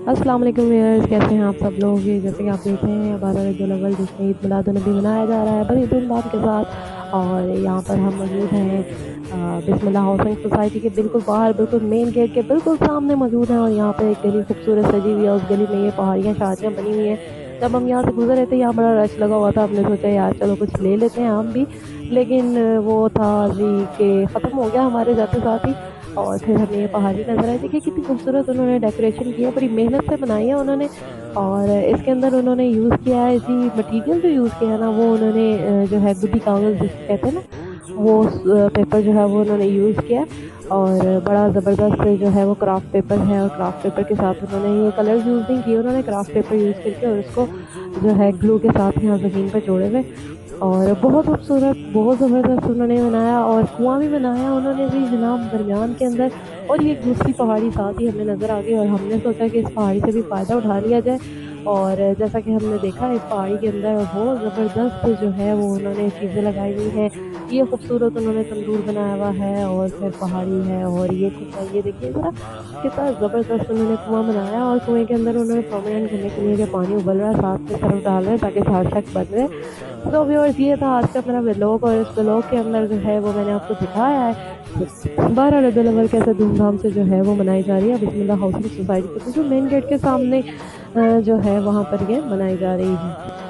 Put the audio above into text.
السلام علیکم ویئرز، کیسے ہیں آپ سب لوگ؟ جیسے کہ آپ دیکھ رہے ہیں 12 ربیع الاول جس میں عید میلاد النبی منایا جا رہا ہے بڑی دھوم دھام کے ساتھ، اور یہاں پر ہم موجود ہیں بسم اللہ ہاؤسنگ سوسائٹی کے بالکل باہر، بالکل مین گیٹ کے بالکل سامنے موجود ہیں، اور یہاں پہ ایک گلی خوبصورت سجی ہوئی ہے، اس گلی میں یہ پہاڑیاں شادیاں بنی ہوئی ہیں۔ جب ہم یہاں سے گزر رہے تھے یہاں بڑا رش لگا ہوا تھا، ہم نے سوچا یار چلو کچھ لے لیتے ہیں ہم بھی، لیکن وہ تھا جی کہ ختم ہو گیا ہمارے جاتے ساتھ ہی۔ اور پھر ہمیں یہ پہاڑی نظر آئی، دیکھیے کتنی خوبصورت انہوں نے ڈیکوریشن کی ہے، بڑی محنت سے بنائی ہے انہوں نے۔ اور اس کے اندر انہوں نے یوز کیا ہے جی مٹیریل، جو یوز کیا ہے نا وہ انہوں نے جو ہے گڈی کاغذ جس کو کہتے ہیں نا، وہ پیپر جو ہے وہ انہوں نے یوز کیا ہے، اور بڑا زبردست جو ہے وہ کرافٹ پیپر ہے، اور کرافٹ پیپر کے ساتھ انہوں نے یہ کلرز یوز نہیں کیے، انہوں نے کرافٹ پیپر یوز کر کے اور اس کو جو ہے گلو کے ساتھ یہاں زمین پہ جوڑے ہوئے، اور بہت خوبصورت بہت زبردست انہوں نے بنایا، اور کنواں بھی بنایا انہوں نے جی جناب درمیان کے اندر۔ اور یہ ایک دوسری پہاڑی ساتھ ہی ہمیں نظر آ گئی، اور ہم نے سوچا کہ اس پہاڑی سے بھی فائدہ اٹھا لیا جائے۔ اور جیسا کہ ہم نے دیکھا اس پہاڑی کے اندر بہت زبردست جو ہے وہ انہوں نے چیزیں لگائی ہوئی ہیں، یہ خوبصورت انہوں نے تندور بنایا ہوا ہے، اور پھر پہاڑی ہے، اور یہ کنواں، یہ دیکھیے ذرا کتنا زبردست انہوں نے کنواں بنایا، اور کنویں کے اندر انہوں نے پرماننٹ کرنے کے لیے جو پانی ابل رہا ہے ساتھ میں صرف ڈال رہے ہیں تاکہ جھاڑ شک بن رہے۔ تو ویورز یہ تھا آج کا میرا ولاگ، اور اس ولاگ کے اندر جو ہے وہ میں نے آپ کو دکھایا ہے 12 ربیع الاول کیسے دھوم دھام سے جو ہے وہ منائی جا رہی ہے بسم اللہ ہاؤسنگ سوسائٹی کے بالکل مین گیٹ کے سامنے جو ہے وہاں پر یہ منائی جا رہی ہے۔